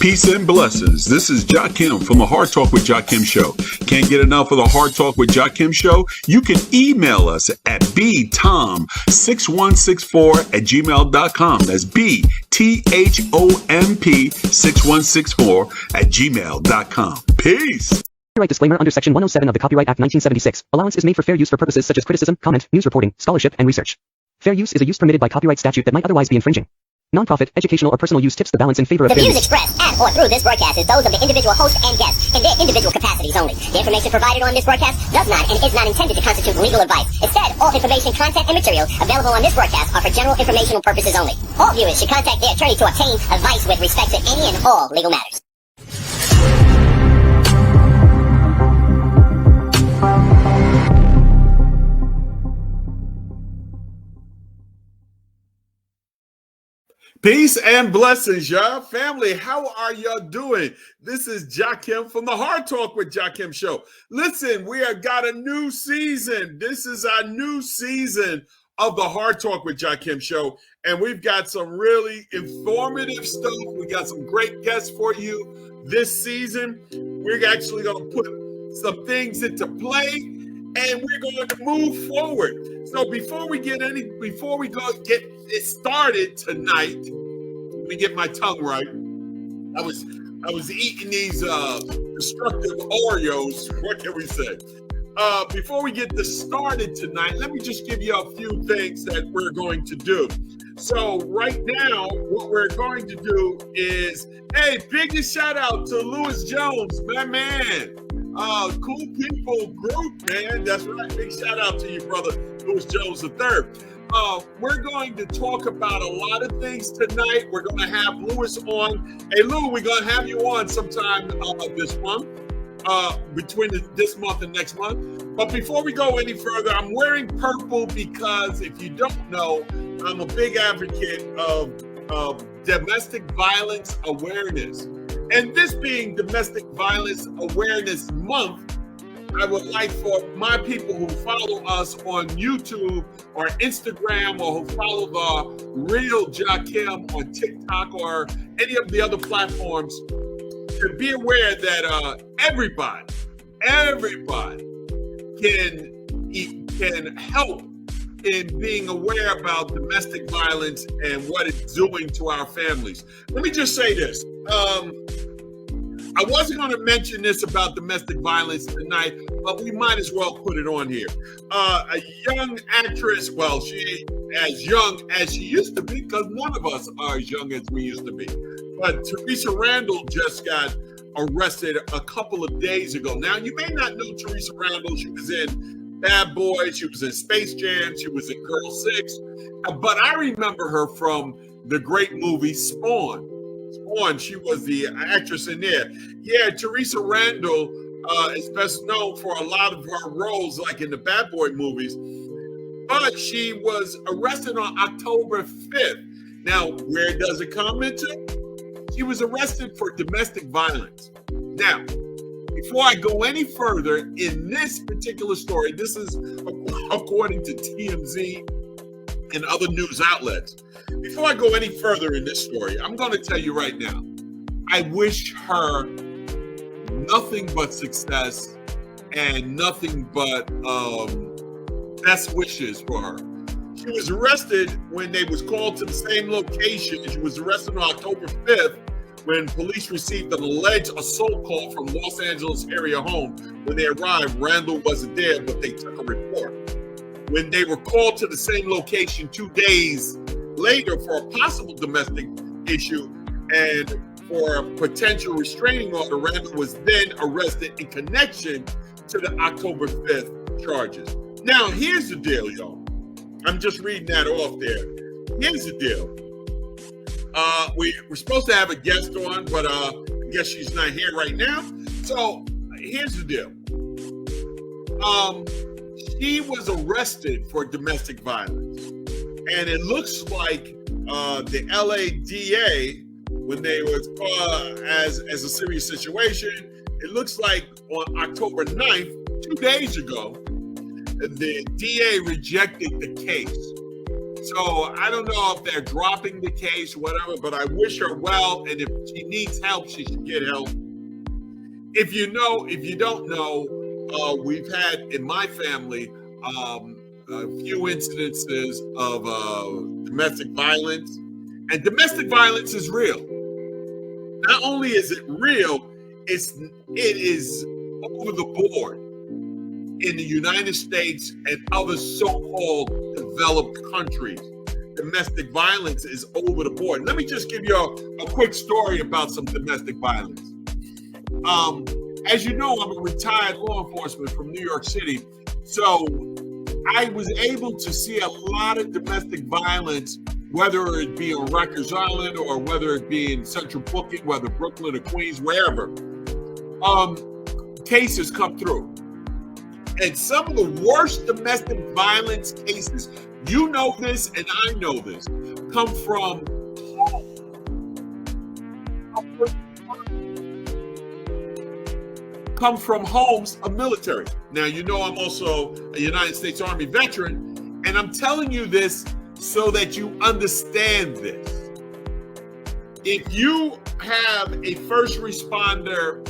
Peace and blessings. This is Jakim from the Hard Talk with Jakim Show. Can't get enough of the Hard Talk with Jakim Show? You can email us at btom6164@gmail.com. That's bthomp6164@gmail.com. Peace. Copyright disclaimer under Section 107 of the Copyright Act 1976. Allowance is made for fair use for purposes such as criticism, comment, news reporting, scholarship, and research. Fair use is a use permitted by copyright statute that might otherwise be infringing. Non-profit, educational, or personal use tips the balance in favor of fair use. The views expressed at or through this broadcast is those of the individual host and guests in their individual capacities only. The information provided on this broadcast does not and is not intended to constitute legal advice. Instead, all information, content, and material available on this broadcast are for general informational purposes only. All viewers should contact their attorney to obtain advice with respect to any and all legal matters. Peace and blessings, y'all. Family, how are y'all doing? This is Jakim from the Hard Talk with Jakim Show. Listen, we have got a new season. This is our new season of the Hard Talk with Jakim Show, and we've got some really informative stuff. We got some great guests for you this season. We're actually going to put some things into play, and we're going to move forward. So before we get it started tonight, let me get my tongue right. I was eating these destructive Oreos. What can we say? Before we get this started tonight, let me just give you a few things that we're going to do. So right now, what we're going to do is, hey, biggest shout out to Lewis Jones, my man. Cool People Group, man. That's right. Big shout out to you, brother, Lewis Jones III. We're going to talk about a lot of things tonight. We're going to have Lewis on. Hey, Lou, we're going to have you on sometime this month, between this month and next month. But before we go any further, I'm wearing purple because if you don't know, I'm a big advocate of domestic violence awareness. And this being Domestic Violence Awareness Month, I would like for my people who follow us on YouTube or Instagram or who follow the Real Jakim on TikTok or any of the other platforms to be aware that everybody can help in being aware about domestic violence and what it's doing to our families. Let me just say this. I wasn't going to mention this about domestic violence tonight, but we might as well put it on here. A young actress, well, she ain't as young as she used to be because none of us are as young as we used to be. But Teresa Randall just got arrested a couple of days ago. Now, you may not know Teresa Randall. She was in Bad Boys. She was in Space Jam. She was in Girl 6. But I remember her from the great movie Spawn. She was the actress in there. Yeah, Teresa Randall is best known for a lot of her roles, like in the Bad Boy movies. But she was arrested on October 5th. Now, where does it come into? She was arrested for domestic violence. Now, before I go any further in this particular story, this is according to TMZ and other news outlets. Before I go any further in this story, I'm going to tell you right now, I wish her nothing but success and nothing but best wishes for her. She was arrested when they was called to the same location. She was arrested on October 5th when police received an alleged assault call from Los Angeles area home. When they arrived, Randall wasn't there, but they took a report. When they were called to the same location 2 days later for a possible domestic issue and for a potential restraining order, Randall was then arrested in connection to the October 5th charges. Now, here's the deal, y'all. I'm just reading that off there. Here's the deal. We're supposed to have a guest on, but I guess she's not here right now. So here's the deal. She was arrested for domestic violence. And it looks like the LA DA, when they was as a serious situation, it looks like on October 9th, 2 days ago, the DA rejected the case, So I don't know if they're dropping the case, whatever, but I wish her well. And if she needs help, she should get help. If you don't know, we've had in my family a few incidences of domestic violence. And domestic violence is real. Not only is it real, it is over the board in the United States and other so-called developed countries. Domestic violence is over the board. Let me just give you a quick story about some domestic violence. As you know, I'm a retired law enforcement from New York City, so I was able to see a lot of domestic violence, whether it be on Rikers Island or whether it be in Central Booking, whether Brooklyn or Queens, wherever. Cases come through. And some of the worst domestic violence cases, you know this and I know this, come from homes of military. Now, you know I'm also a United States Army veteran, and I'm telling you this so that you understand this. If you have a first responder,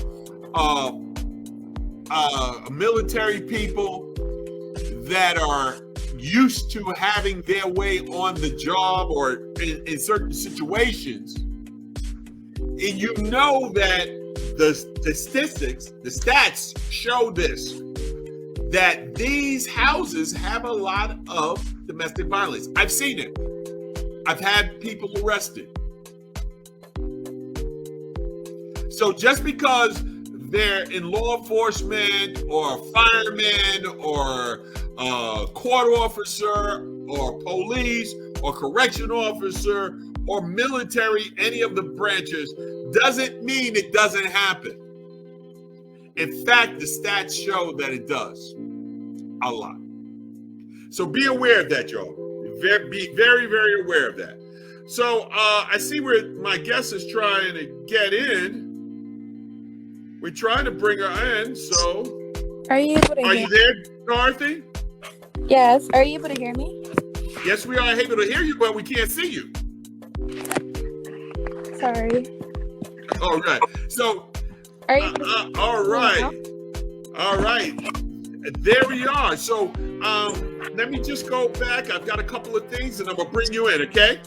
military people that are used to having their way on the job or in certain situations, and you know that the statistics, the stats show this, that these houses have a lot of domestic violence. I've seen it. I've had people arrested. So just because they're in law enforcement or firemen or court officer or police or correction officer or military, any of the branches, doesn't mean it doesn't happen. In fact, the stats show that it does a lot. So be aware of that, y'all. Be very, very aware of that. So I see where my guest is trying to get in. We're trying to bring her in, so. Are you able to Are hear you there, Dorothy? Yes. Are you able to hear me? Yes, we are able to hear you, but we can't see you. Sorry. All right. So, Are you all right. All right. There we are. So, let me just go back. I've got a couple of things, and I'm going to bring you in, okay?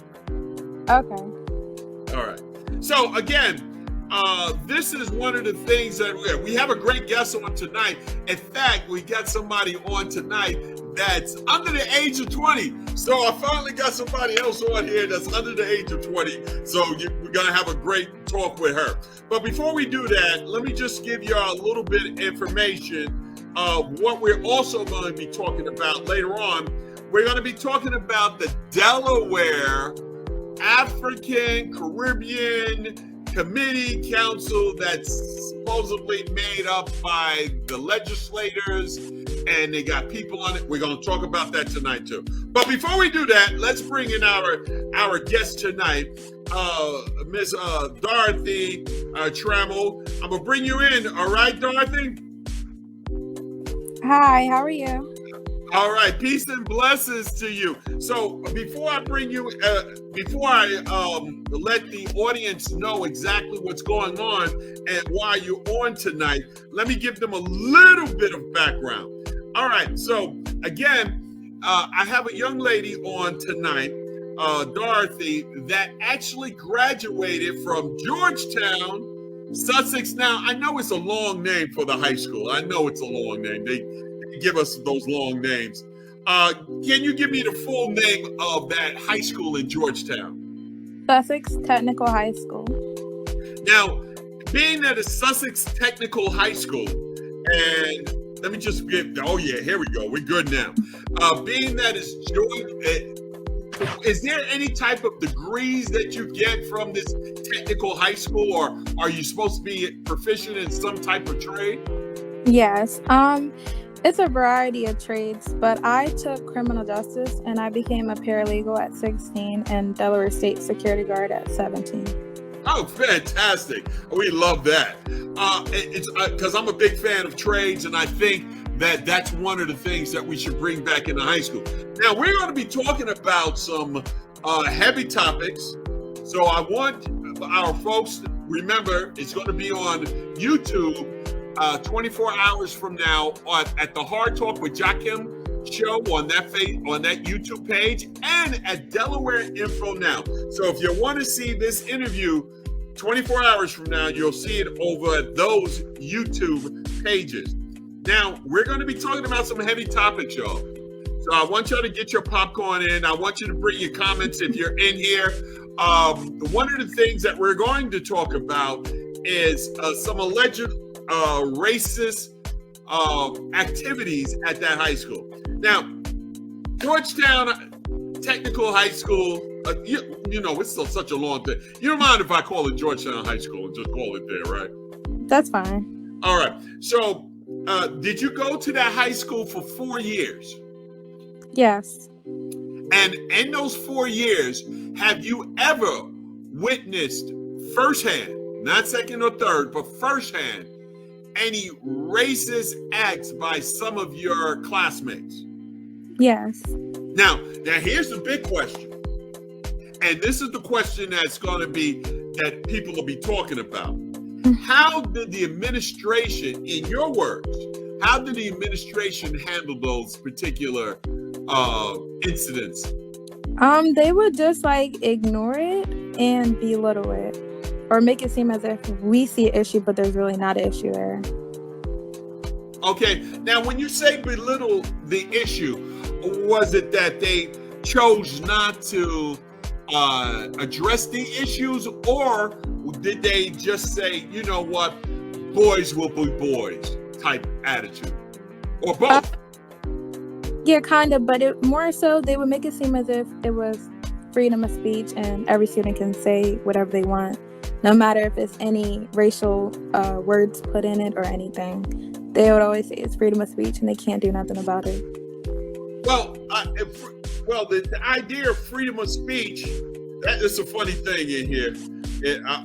Okay. All right. So, again, this is one of the things that we have a great guest on tonight. In fact, we got somebody on tonight that's under the age of 20. So I finally got somebody else on here that's under the age of 20. So we're going to have a great talk with her. But before we do that, let me just give you a little bit of information of what we're also going to be talking about later on. We're going to be talking about the Delaware African Caribbean Committee Council that's supposedly made up by the legislators, and they got people on it. We're going to talk about that tonight too. But before we do that, let's bring in our guest tonight, Ms. Dorothy Trammell. I'm going to bring you in. All right, Dorothy? Hi, how are you? All right, peace and blessings to you. So before I bring you, before I let the audience know exactly what's going on and why you're on tonight, let me give them a little bit of background. All right, so again, I have a young lady on tonight, Dorothy, that actually graduated from Georgetown, Sussex. Now, I know it's a long name for the high school. I know it's a long name. They give us those long names. Can you give me the full name of that high school in Georgetown? Sussex Technical High School. Now, being at a Sussex Technical High School, and let me just get, oh yeah, here we go. We're good now. Being that it's is there any type of degrees that you get from this technical high school, or are you supposed to be proficient in some type of trade? Yes. It's a variety of trades, but I took criminal justice and I became a paralegal at 16 and Delaware State security guard at 17. Oh, fantastic. We love that. It's because I'm a big fan of trades, and I think that's one of the things that we should bring back into high school. Now, we're going to be talking about some heavy topics. So I want our folks, remember, it's going to be on YouTube 24 hours from now at the Hard Talk with Jakim show on that YouTube page, and at Delaware Info Now. So if you want to see this interview 24 hours from now, you'll see it over those YouTube pages. Now, we're going to be talking about some heavy topics, y'all. So I want y'all to get your popcorn in. I want you to bring your comments if you're in here. One of the things that we're going to talk about is some alleged racist activities at that high school. Now, Georgetown Technical High School, you know, it's still such a long thing. You don't mind if I call it Georgetown High School and just call it there, right? That's fine. All right. So, did you go to that high school for 4 years? Yes. And in those 4 years, have you ever witnessed firsthand, not second or third, but firsthand, any racist acts by some of your classmates? Yes. Now here's the big question. And this is the question that people will be talking about. How did the administration, in your words, how did the administration handle those particular incidents? They would just ignore it and belittle it, or make it seem as if we see an issue, but there's really not an issue there. Okay. Now, when you say belittle the issue, was it that they chose not to address the issues, or did they just say, you know what, boys will be boys type attitude, or both? Yeah, kind of, but more so they would make it seem as if it was freedom of speech and every student can say whatever they want, no matter if it's any racial words put in it or anything. They would always say it's freedom of speech and they can't do nothing about it. Well, the idea of freedom of speech, that is a funny thing in here.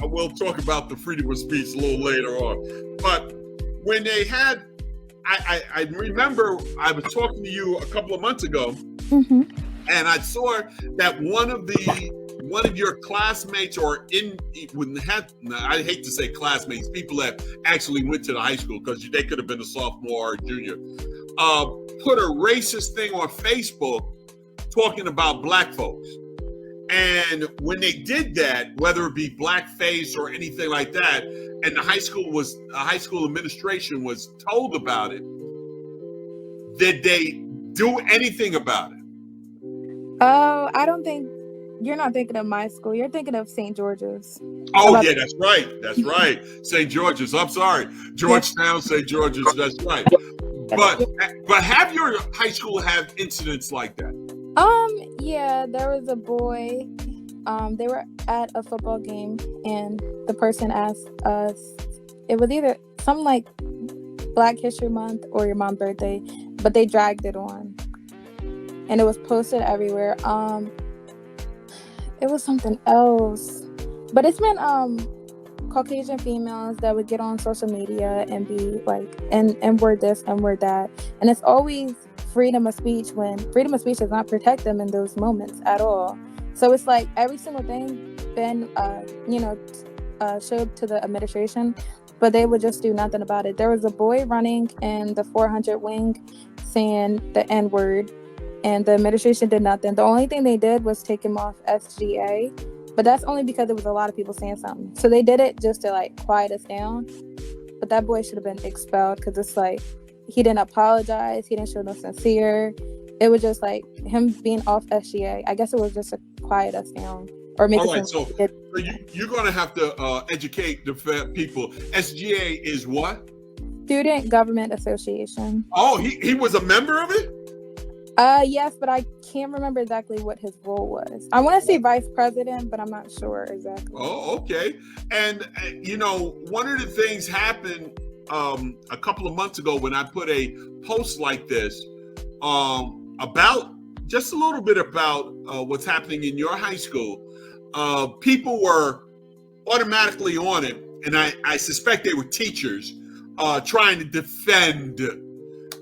We'll talk about the freedom of speech a little later on. But when they had, I remember I was talking to you a couple of months ago, Mm-hmm. and I saw that one of your classmates, or I hate to say classmates, people that actually went to the high school, because they could have been a sophomore or junior, put a racist thing on Facebook talking about black folks. And when they did that, whether it be blackface or anything like that, and the high school administration was told about it, did they do anything about it? Oh, I don't think you're not thinking of my school. You're thinking of St. George's. Oh, yeah, that's right. That's right. St. George's. I'm sorry. Georgetown, St. George's. That's right. But have your high school have incidents like that? Yeah, there was a boy. They were at a football game, and the person asked us, it was either something like Black History Month or your mom's birthday, but they dragged it on, and it was posted everywhere. It was something else, but it's been Caucasian females that would get on social media and be like, and word this and word that, and it's always freedom of speech when freedom of speech does not protect them in those moments at all. So it's like every single thing been showed to the administration, but they would just do nothing about it. There was a boy running in the 400 wing saying the N-word, and the administration did nothing. The only thing they did was take him off SGA, but that's only because there was a lot of people saying something. So they did it just to quiet us down. But that boy should have been expelled, because it's he didn't apologize. He didn't show no sincere. It was just him being off SGA. I guess it was just to quiet us down or make. All right, so you're going to have to educate the people. SGA is what? Student Government Association. Oh, he was a member of it? Yes, but I can't remember exactly what his role was. I want to say vice president, but I'm not sure exactly. Oh, okay. And one of the things happened a couple of months ago when I put a post like this about just a little bit about what's happening in your high school. People were automatically on it, and I suspect they were teachers trying to defend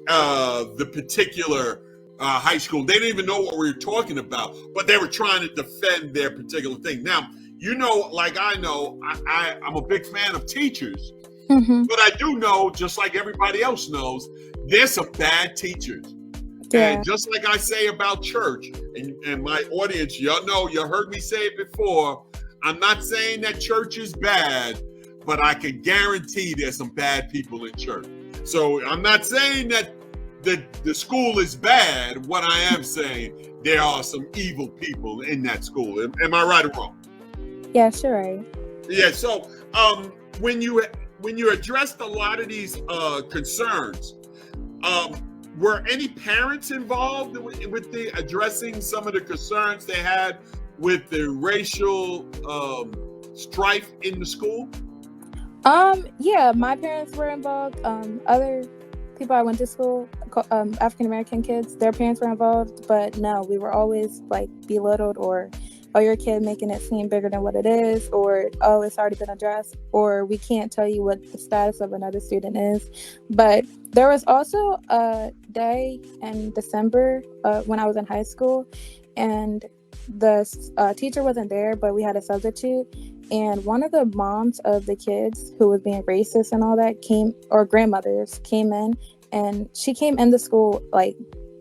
the particular high school. They didn't even know what we were talking about, but they were trying to defend their particular thing. Now, you know, like I know, I'm a big fan of teachers, but I do know, just like everybody else knows, there's some bad teachers. Yeah. And just like I say about church, and my audience, y'all know, you heard me say it before, I'm not saying that church is bad, but I can guarantee there's some bad people in church. So I'm not saying that the school is bad. What I am saying, there are some evil people in that school. Am I right or wrong? Yeah, sure. Right. Yeah. So when you addressed a lot of these concerns, were any parents involved with the addressing some of the concerns they had with the racial strife in the school? Yeah, my parents were involved. Other people I went to school, African American kids, their parents were involved, but no, we were always like belittled, or oh, your kid making it seem bigger than what it is, or oh, it's already been addressed, or we can't tell you what the status of another student is. But there was also a day in December when I was in high school, and the teacher wasn't there, but we had a substitute, and one of the moms of the kids who was being racist and all that or grandmothers came in, and she came in the school like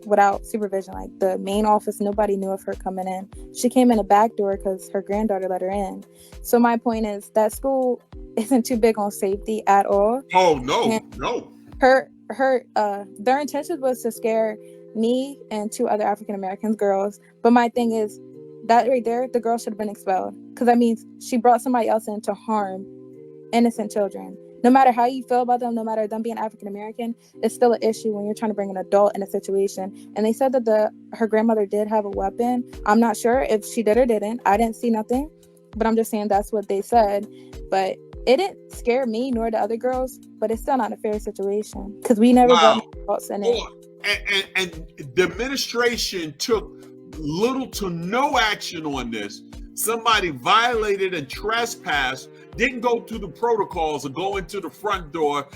without supervision, like the main office, nobody knew of her coming in. She came in a back door because her granddaughter let her in. So my point is that school isn't too big on safety at all. Oh no, and no. Their intention was to scare me and two other African American girls. But my thing is that right there, the girl should have been expelled, because that means she brought somebody else in to harm innocent children. No matter how you feel about them, no matter them being African American, it's still an issue when you're trying to bring an adult in a situation. And they said that her grandmother did have a weapon. I'm not sure if she did or didn't. I didn't see nothing, but I'm just saying that's what they said. But it didn't scare me nor the other girls, but it's still not a fair situation because we never got adults in it. And the administration took little to no action on this. Somebody violated and trespassed, didn't go through the protocols of going to the front door,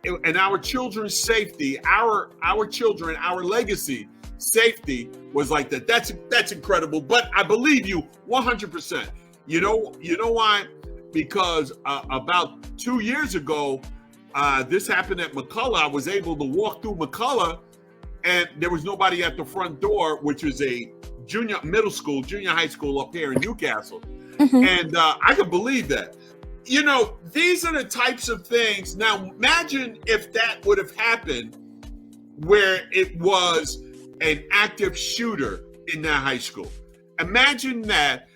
and our children's safety, our children, our legacy safety was like that. That's incredible. But I believe you 100%. You know why? Because about 2 years ago, this happened at McCullough. I was able to walk through McCullough, and there was nobody at the front door, which is a junior high school up here in Newcastle. And I could believe that. You know, these are the types of things. Now, imagine if that would have happened where it was an active shooter in that high school. Imagine that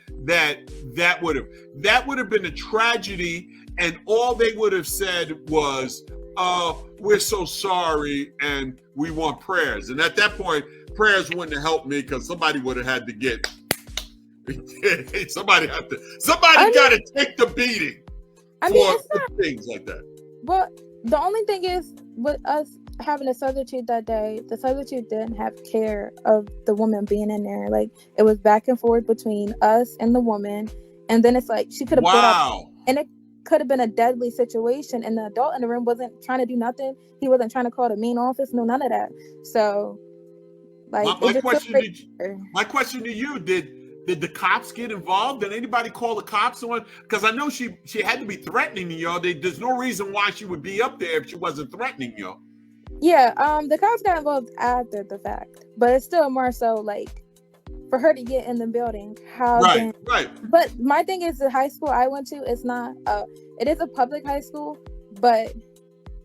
would have been a tragedy, and all they would have said was, we're so sorry and we want prayers. And at that point, prayers wouldn't have helped me, because somebody would have had to get somebody got to take the beating for things like that. Well, the only thing is, with us having a substitute that day, the substitute didn't have care of the woman being in there. Like, it was back and forth between us and the woman, and then it's like she could have put up, and it could have been a deadly situation, and the adult in the room wasn't trying to do nothing. He wasn't trying to call the main office, no, none of that. So, like, my question to you, did the cops get involved? Did anybody call the cops on? Because I know she had to be threatening y'all. There's no reason why she would be up there if she wasn't threatening y'all. Yeah, the cops got involved after the fact, but it's still more so like for her to get in the building. Right. But my thing is, the high school I went to, it's not. It is a public high school, but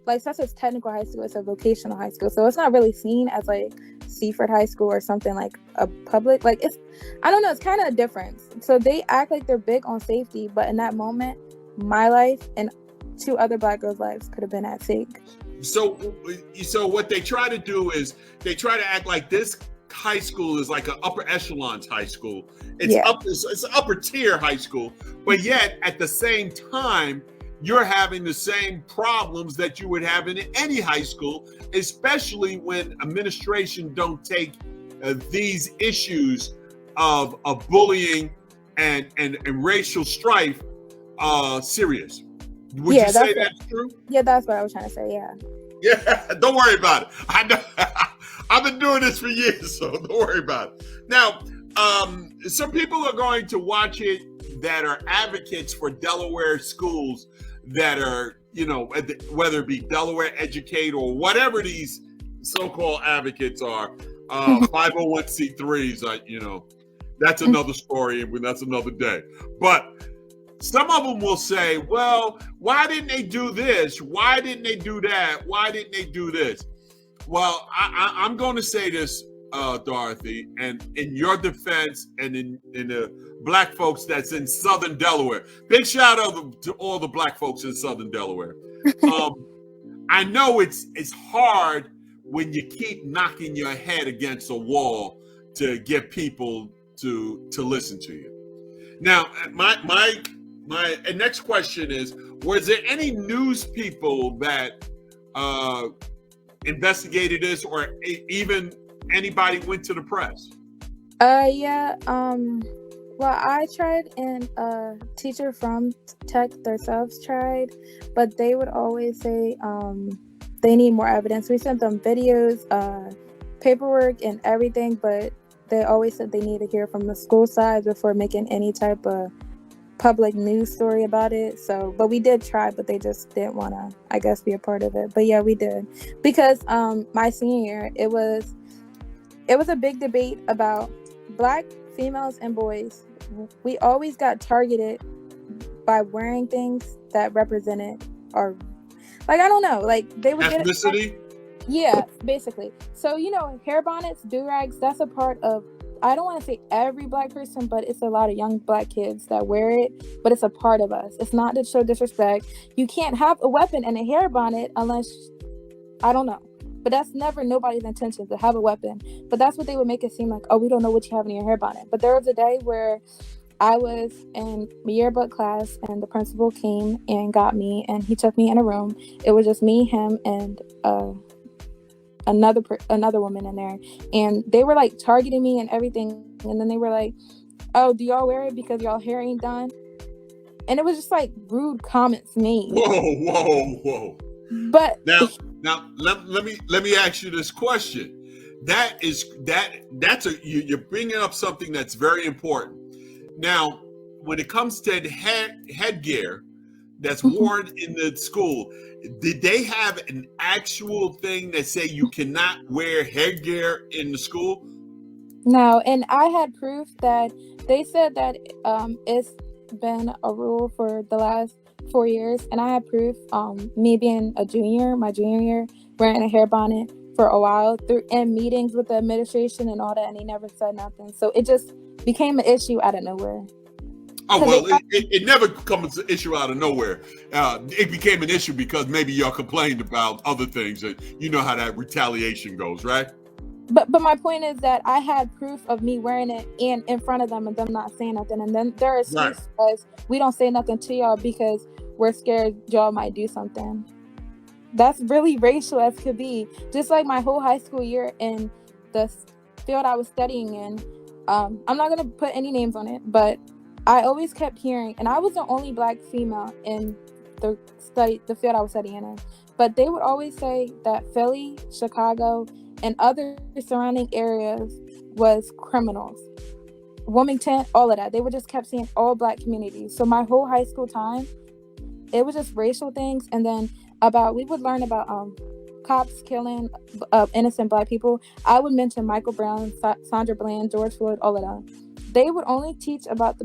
like, since it's technical high school, it's a vocational high school, so it's not really seen as like Seaford High School or something like a public. Like, it's, I don't know, it's kind of a difference. So they act like they're big on safety, but in that moment, my life and two other Black girls' lives could have been at stake. So what they try to do is they try to act like this high school is like an upper echelon high school. It's an upper tier high school, but yet at the same time, you're having the same problems that you would have in any high school, especially when administration don't take these issues of bullying and racial strife serious. Would you say that's true? Yeah, that's what I was trying to say, yeah. Yeah, don't worry about it. I know. I've been doing this for years, so don't worry about it. Now, some people are going to watch it that are advocates for Delaware schools that are, whether it be Delaware Educate or whatever these so-called advocates are, 501c3s, that's another story, and that's another day. But some of them will say, well, why didn't they do this? Why didn't they do that? Why didn't they do this? Well, I'm going to say this, Dorothy, and in your defense and in the black folks that's in Southern Delaware. Big shout out to all the black folks in Southern Delaware. I know it's hard when you keep knocking your head against a wall to get people to listen to you. Now, my next question is, was there any news people that investigated this, or even anybody went to the press? Yeah. Well, I tried, and a teacher from Tech themselves tried, but they would always say they need more evidence. We sent them videos, paperwork, and everything, but they always said they need to hear from the school side before making any type of public news story about it. So, but we did try, but they just didn't want to, I guess, be a part of it. But yeah, we did, because my senior year, it was a big debate about black females and boys. We always got targeted by wearing things that represented our, like, I don't know, like they would ethnicity. Yeah, basically. So, hair bonnets, do-rags, that's a part of, I don't want to say every black person, but it's a lot of young black kids that wear it, but it's a part of us. It's not to show disrespect. You can't have a weapon and a hair bonnet unless, I don't know. But that's never nobody's intention, to have a weapon. But that's what they would make it seem like, oh, we don't know what you have in your hair bonnet. But there was a day where I was in my yearbook class, and the principal came and got me, and he took me in a room. It was just me, him, and another woman in there, and they were like targeting me and everything. And then they were like, oh, do y'all wear it because y'all hair ain't done? And it was just like rude comments made. Whoa. But now let me ask you this question. You're bringing up something that's very important. Now, when it comes to headgear that's worn in the school, did they have an actual thing that say you cannot wear headgear in the school? No, and I had proof that they said that it's been a rule for the last 4 years, and I had proof. Me being my junior year, wearing a hair bonnet for a while in meetings with the administration and all that, and they never said nothing. So it just became an issue out of nowhere. Oh, well, it never becomes an issue out of nowhere. It became an issue because maybe y'all complained about other things, and you know how that retaliation goes, right? But my point is that I had proof of me wearing it and in front of them and them not saying nothing. And then their excuse was, we don't say nothing to y'all because we're scared y'all might do something. That's really racial as could be. Just like my whole high school year in the field I was studying in. I'm not going to put any names on it, but I always kept hearing, and I was the only black female in the field I was studying in, but they would always say that Philly, Chicago, and other surrounding areas was criminals. Wilmington, all of that. They would just kept saying all black communities. So my whole high school time, it was just racial things. And then we would learn about cops killing innocent black people. I would mention Michael Brown, Sandra Bland, George Floyd, all of that. They would only teach about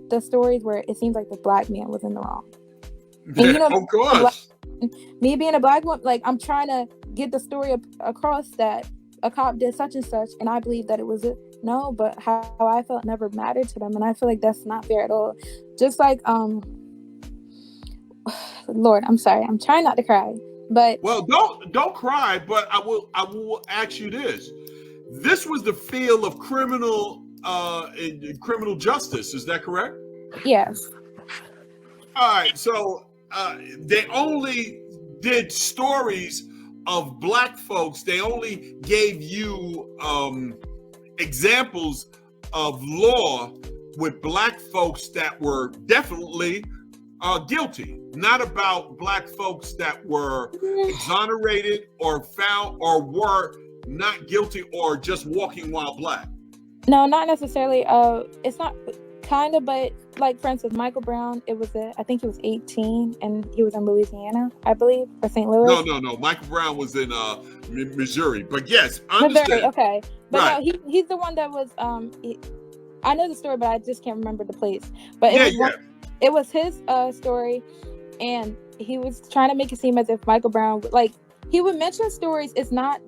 the stories where it seems like the black man was in the wrong. And, of course. Me being a black woman, like, I'm trying to get the story across that a cop did such and such, and I believe that it was no, but how I felt never mattered to them, and I feel like that's not fair at all. Just like Lord, I'm sorry, I'm trying not to cry, but well, don't cry. But I will ask you this: this was the field of criminal justice, is that correct? Yes. All right, so they only did stories of black folks. They only gave you examples of law with black folks that were definitely guilty, not about black folks that were exonerated or found or were not guilty or just walking while black. No, not necessarily. It's not kind of, but like for instance, Michael Brown. I think he was 18 and he was in Louisiana, I believe, or St. Louis. No. Michael Brown was in Missouri, but yes, I understand. Missouri, okay, but right. no, he's the one that was. I know the story, but I just can't remember the place. But it was his story, and he was trying to make it seem as if Michael Brown, like, he would mention stories. It's not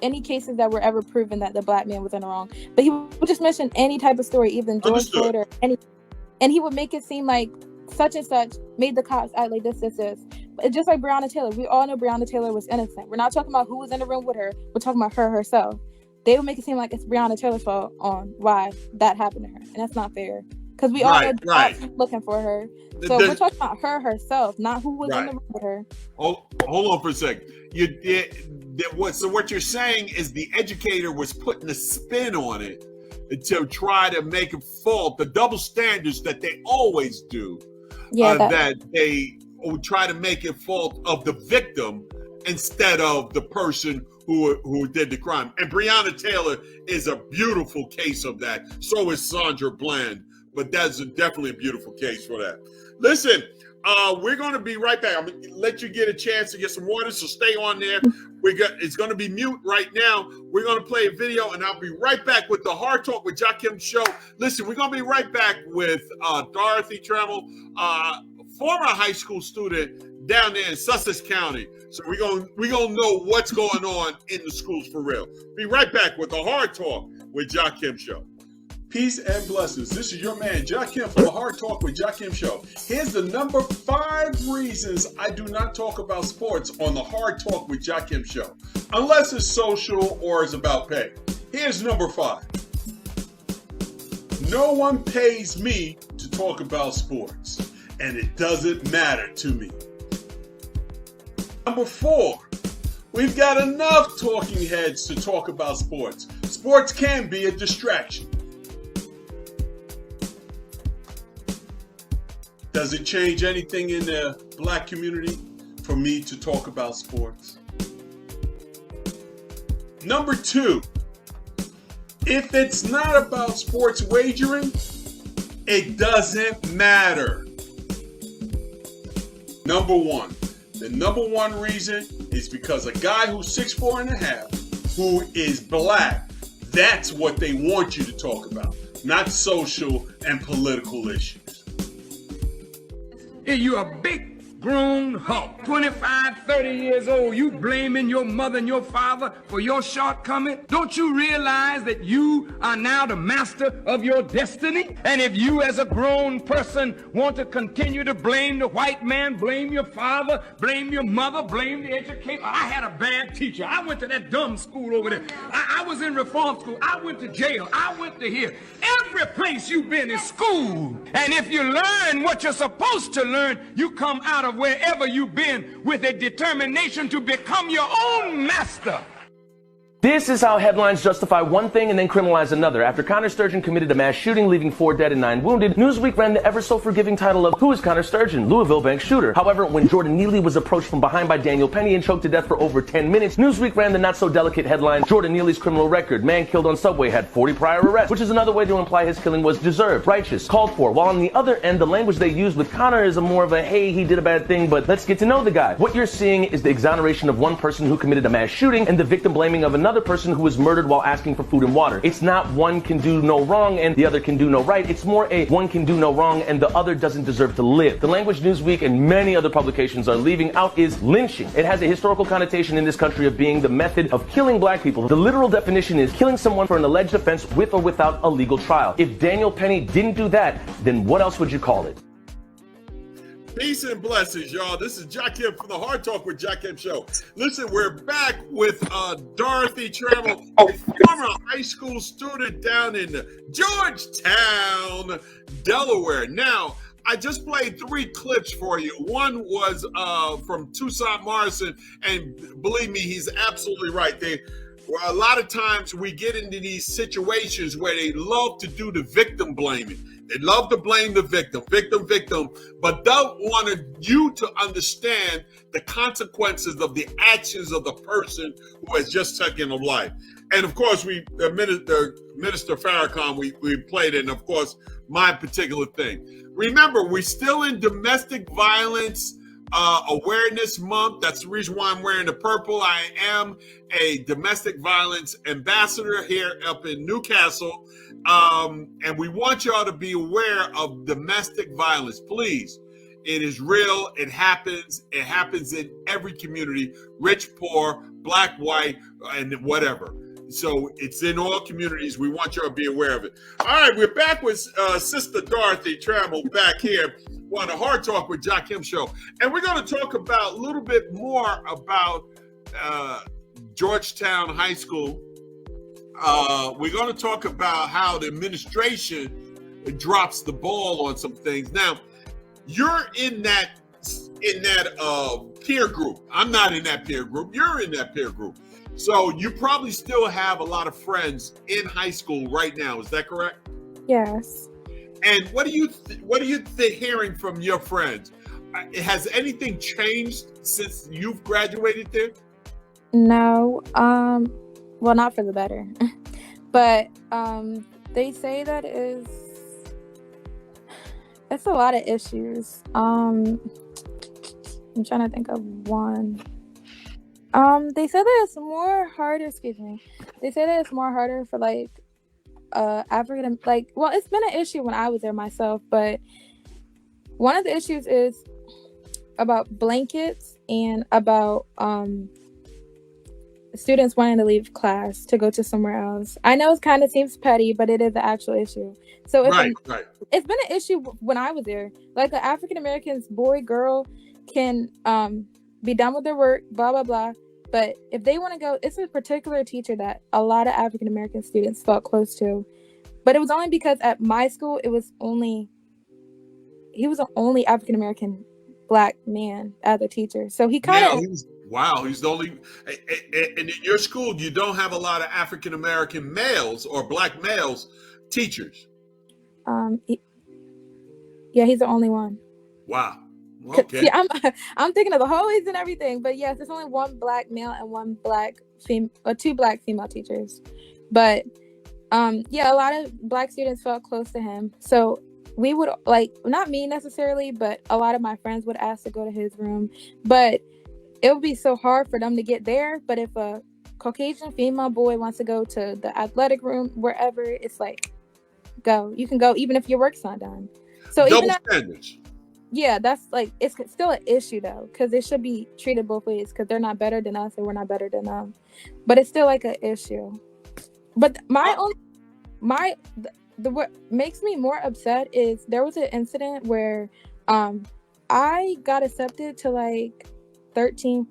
any cases that were ever proven that the black man was in the wrong, but he would just mention any type of story, even George Floyd or any, and he would make it seem like such and such made the cops act like this. But just like Breonna Taylor, we all know Breonna Taylor was innocent. We're not talking about who was in the room with her. We're talking about her herself. They would make it seem like it's Breonna Taylor's fault on why that happened to her, and that's not fair. Because we all know the cops looking for her. So we're talking about her herself, not who was in the room with her. Hold on for a second. So what you're saying is the educator was putting a spin on it to try to make it fault, the double standards that they always do. That they would try to make it fault of the victim instead of the person who did the crime. And Breonna Taylor is a beautiful case of that. So is Sandra Bland. But that's definitely a beautiful case for that. Listen, we're going to be right back. I'm going to let you get a chance to get some water, so stay on there. It's going to be mute right now. We're going to play a video, and I'll be right back with the Hard Talk with Jakim show. Listen, we're going to be right back with Dorothy Trammell, former high school student down there in Sussex County. So we're gonna know what's going on in the schools for real. Be right back with the Hard Talk with Jakim show. Peace and blessings. This is your man, Jakim, for the Hard Talk with Jakim show. Here's the number 5 reasons I do not talk about sports on the Hard Talk with Jakim show, unless it's social or it's about pay. Here's number 5. No one pays me to talk about sports, and it doesn't matter to me. Number 4, we've got enough talking heads to talk about sports. Sports can be a distraction. Does it change anything in the black community for me to talk about sports? Number 2, if it's not about sports wagering, it doesn't matter. Number 1, the number 1 reason is because a guy who's 6'4.5", who is black, that's what they want you to talk about, not social and political issues. Hey, you a big grown hulk, 25, 30 years old, you blaming your mother and your father for your shortcoming? Don't you realize that you are now the master of your destiny? And if you as a grown person want to continue to blame the white man, blame your father, blame your mother, blame the educator. I had a bad teacher. I went to that dumb school over there. I was in reform school. I went to jail. I went to here. Every place you've been is school. And if you learn what you're supposed to learn, you come out of wherever you've been with a determination to become your own master. This is how headlines justify one thing and then criminalize another. After Connor Sturgeon committed a mass shooting, leaving 4 dead and 9 wounded, Newsweek ran the ever-so-forgiving title of Who is Connor Sturgeon? Louisville bank shooter. However, when Jordan Neely was approached from behind by Daniel Penny and choked to death for over 10 minutes, Newsweek ran the not-so-delicate headline, Jordan Neely's criminal record. Man killed on subway, had 40 prior arrests, which is another way to imply his killing was deserved, righteous, called for. While on the other end, the language they used with Connor is a more of a, hey, he did a bad thing, but let's get to know the guy. What you're seeing is the exoneration of one person who committed a mass shooting and the victim blaming of another person who was murdered while asking for food and water. It's not one can do no wrong and the other can do no right. It's more a one can do no wrong and the other doesn't deserve to live. The language Newsweek and many other publications are leaving out is lynching. It has a historical connotation in this country of being the method of killing black people. The literal definition is killing someone for an alleged offense with or without a legal trial. If Daniel Penny didn't do that, then what else would you call it? Peace and blessings, y'all. This is Jakim from the Hard Talk with Jakim show. Listen, we're back with Dorothy Trammell, a former high school student down in Georgetown, Delaware. Now, I just played 3 clips for you. One was from Toussaint Morrison, and believe me, he's absolutely right. Well, a lot of times we get into these situations where they love to do the victim blaming. They love to blame the victim, but don't want you to understand the consequences of the actions of the person who has just taken a life. And of course, Minister Farrakhan, we played it, and of course, my particular thing. Remember, we're still in Domestic Violence Awareness Month. That's the reason why I'm wearing the purple. I am a domestic violence ambassador here up in Newcastle. And we want y'all to be aware of domestic violence. Please. It is real. It happens. It happens in every community, rich, poor, black, white, and whatever. So it's in all communities. We want y'all to be aware of it. All right, we're back with Sister Dorothy Trammell back here on the Hard Talk with Jakim show. And we're going to talk about a little bit more about Georgetown High School. We're going to talk about how the administration drops the ball on some things. Now, you're in that peer group. I'm not in that peer group. You're in that peer group. So you probably still have a lot of friends in high school right now. Is that correct? Yes. And what are you hearing from your friends? Has anything changed since you've graduated there? No. Well, not for the better. But they say that it's a lot of issues. I'm trying to think of one. They said that it's more harder. Excuse me. They say that it's more harder for like African, like, well, it's been an issue when I was there myself, but one of the issues is about blankets and about students wanting to leave class to go to somewhere else. I know it kind of seems petty, but it is the actual issue. So it's it's been an issue when I was there. Like an African American boy, girl can be done with their work, blah blah blah. But if they want to go, it's a particular teacher that a lot of African American students felt close to. But it was only because at my school, he was the only African American black man as a teacher. So he kind of he's the only. And in your school, you don't have a lot of African American males or black males teachers. He's the only one. Wow. Okay. See, I'm thinking of the hallways and everything, but yes, there's only one black male and one black female, or two black female teachers. But a lot of black students felt close to him. So we would, like, not me necessarily, but a lot of my friends would ask to go to his room. But it would be so hard for them to get there. But if a Caucasian female boy wants to go to the athletic room, wherever, it's like, go. You can go even if your work's not done. So double standards. Yeah, that's like, it's still an issue though, because it should be treated both ways, because they're not better than us and we're not better than them. But it's still like an issue. But what makes me more upset is there was an incident where I got accepted to like 13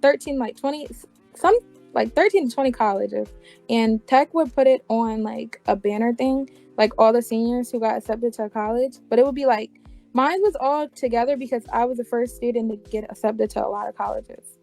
like 20 some like 13 to 20 colleges, and Tech would put it on like a banner thing, like all the seniors who got accepted to a college. But it would be like, mine was all together because I was the first student to get accepted to a lot of colleges.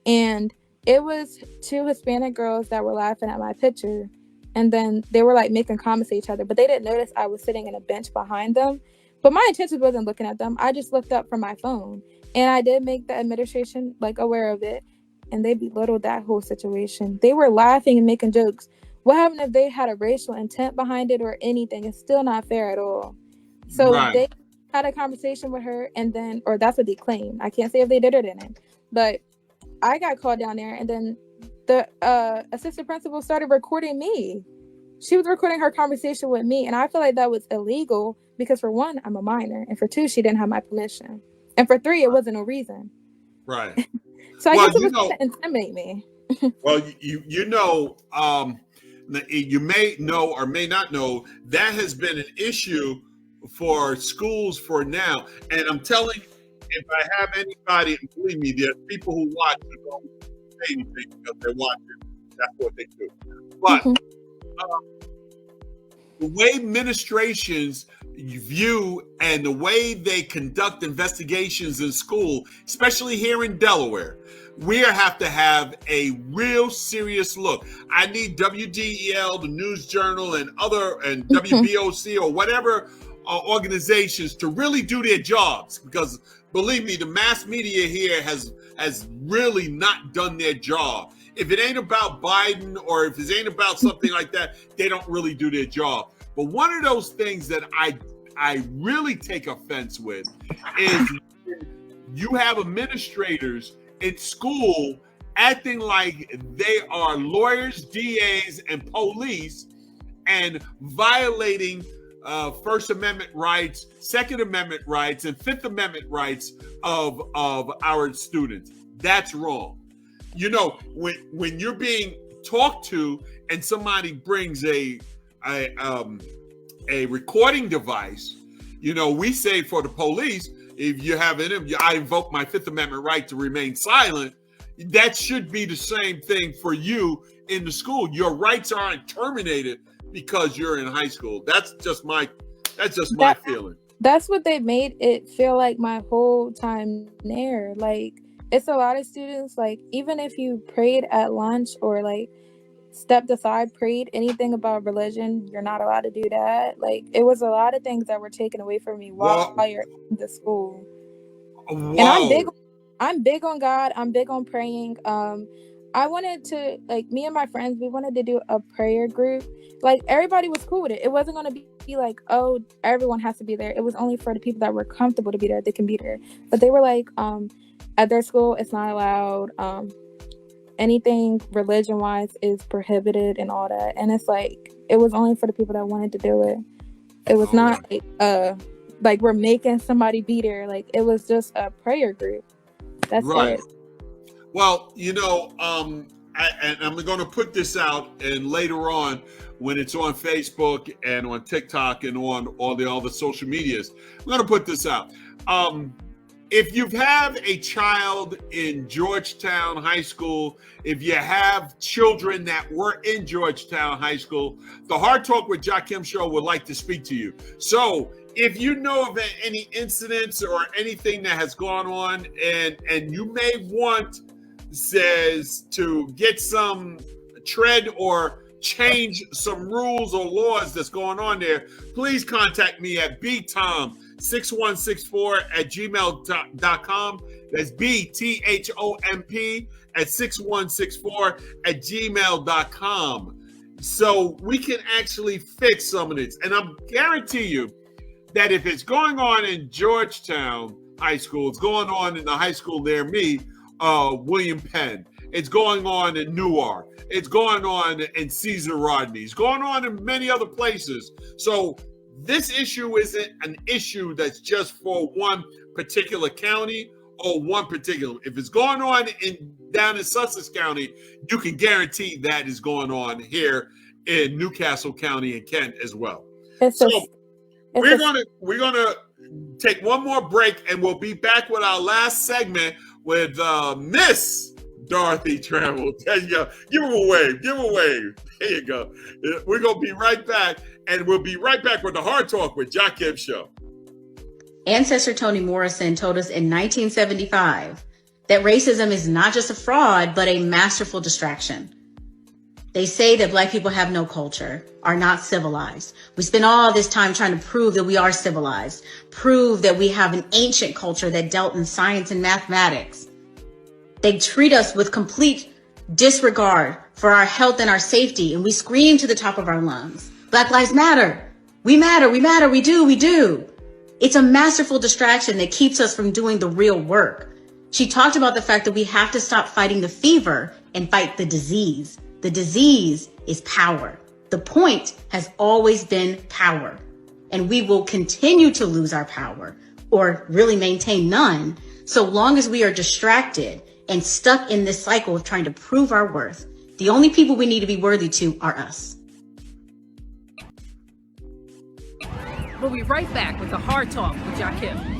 And it was two Hispanic girls that were laughing at my picture. And then they were like making comments to each other, but they didn't notice I was sitting in a bench behind them. But my intention wasn't looking at them. I just looked up from my phone. And I did make the administration like aware of it. And they belittled that whole situation. They were laughing and making jokes. What happened if they had a racial intent behind it or anything? It's still not fair at all. So They had a conversation with her, and then, or that's what they claim. I can't say if they did or didn't, but I got called down there, and then the assistant principal started recording me. She was recording her conversation with me, and I feel like that was illegal because, for one, I'm a minor, and for two, she didn't have my permission, and for three, it wasn't a reason. Right. So I guess it was trying to intimidate me. Well, you may know or may not know that has been an issue for schools for now. And I'm telling you, if I have anybody, and believe me, there's people who watch who don't say anything because they're watching. That's what they do. But the way administrations view and the way they conduct investigations in school, especially here in Delaware, we have to have a real serious look. I need WDEL, the News Journal, and WBOC or whatever organizations to really do their jobs, because believe me, the mass media here has really not done their job. If it ain't about Biden or if it ain't about something like that, they don't really do their job. But one of those things that I really take offense with is you have administrators in school acting like they are lawyers, DAs, and police, and violating First Amendment rights, Second Amendment rights, and Fifth Amendment rights of our students. That's wrong. You know, when you're being talked to and somebody brings a recording device, you know, we say for the police, if you have I invoke my Fifth Amendment right to remain silent. That should be the same thing for you in the school. Your rights aren't terminated because you're in high school. That's just my feeling. That's what they made it feel like my whole time there. Like, it's a lot of students, like, even if you prayed at lunch or like stepped aside, prayed anything about religion, you're not allowed to do that. Like, it was a lot of things that were taken away from me while you're in the school. Whoa. And I'm big on God. I'm big on praying. I wanted to, like, me and my friends, we wanted to do a prayer group. Like, everybody was cool with it. It wasn't going to be like, oh, everyone has to be there. It was only for the people that were comfortable to be there. They can be there. But they were like, at their school, it's not allowed. Anything religion-wise is prohibited and all that. And it's like, it was only for the people that wanted to do it. It was not like we're making somebody be there. Like, it was just a prayer group. That's right. It. Well, you know, and I'm going to put this out, and later on, when it's on Facebook and on TikTok and on all the other social medias, I'm going to put this out. If you have a child in Georgetown High School, if you have children that were in Georgetown High School, the Hard Talk with Jakim Show would like to speak to you. So if you know of any incidents or anything that has gone on, and you may want to get some tread or change some rules or laws that's going on there, please contact me at btomp6164@gmail.com. That's btomp6164@gmail.com. So we can actually fix some of this. And I guarantee you that if it's going on in Georgetown High School, it's going on in the high school near me, William Penn. It's going on in Newark. It's going on in Caesar Rodney. It's going on in many other places. So this issue isn't an issue that's just for one particular county or one particular. If it's going on down in Sussex County, you can guarantee that is going on here in Newcastle County and Kent as well. We're gonna take one more break, and we'll be back with our last segment with Miss Dorothy Trammell. There you go. Give him a wave. Give him a wave. There you go. We're going to be right back, and we'll be right back with the Hard Talk with Jakim Show. Ancestor Toni Morrison told us in 1975 that racism is not just a fraud, but a masterful distraction. They say that Black people have no culture, are not civilized. We spend all this time trying to prove that we are civilized, prove that we have an ancient culture that dealt in science and mathematics. They treat us with complete disregard for our health and our safety, and we scream to the top of our lungs, Black Lives Matter. We matter, we matter, we do, we do. It's a masterful distraction that keeps us from doing the real work. She talked about the fact that we have to stop fighting the fever and fight the disease. The disease is power. The point has always been power, and we will continue to lose our power, or really maintain none, so long as we are distracted and stuck in this cycle of trying to prove our worth. The only people we need to be worthy to are us. We'll be right back with the Hard Talk with Jakim.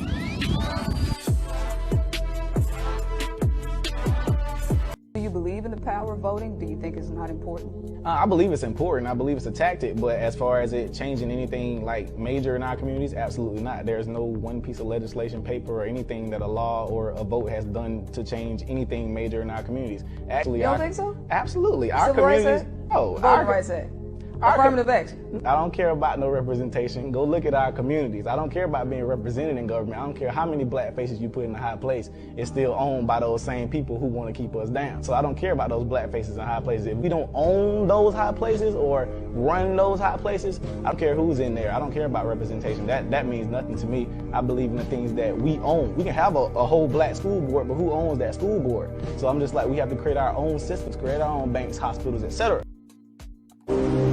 Do you believe in the power of voting? Do you think it's not important? I believe it's important. I believe it's a tactic, but as far as it changing anything like major in our communities, absolutely not. There's no one piece of legislation, paper, or anything that a law or a vote has done to change anything major in our communities. Actually, You don't think so? Absolutely. Our Civil rights communities. act? Oh, Voting Rights Act. Affirmative action. I don't care about no representation. Go look at our communities. I don't care about being represented in government. I don't care how many black faces you put in a high place. It's still owned by those same people who want to keep us down. So I don't care about those black faces in high places. If we don't own those high places or run those high places, I don't care who's in there. I don't care about representation. That means nothing to me. I believe in the things that we own. We can have a whole black school board, but who owns that school board? So I'm just like, we have to create our own systems, create our own banks, hospitals, etc.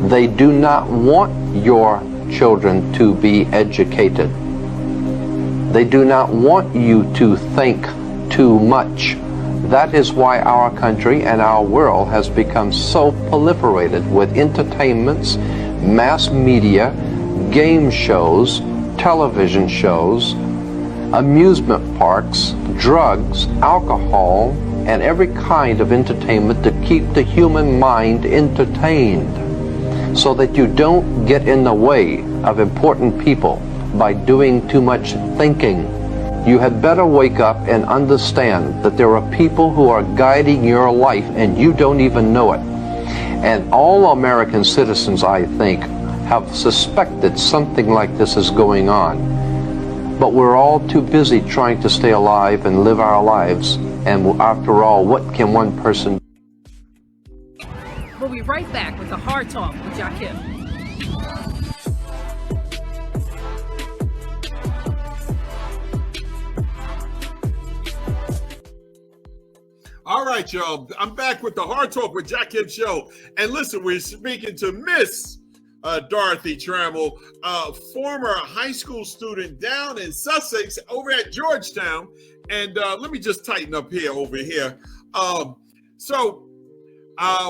They do not want your children to be educated. They do not want you to think too much. That is why our country and our world has become so proliferated with entertainments, mass media, game shows, television shows, amusement parks, drugs, alcohol, and every kind of entertainment to keep the human mind entertained, so that you don't get in the way of important people by doing too much thinking. You had better wake up and understand that there are people who are guiding your life and you don't even know it. And all American citizens, I think, have suspected something like this is going on. But we're all too busy trying to stay alive and live our lives. And after all, what can one person do? We'll be right back with the Hard Talk with Jakim. All right, y'all. I'm back with the Hard Talk with Jakim show. And listen, we're speaking to Miss Dorothy Trammell, former high school student down in Sussex over at Georgetown. And let me just tighten up here over here.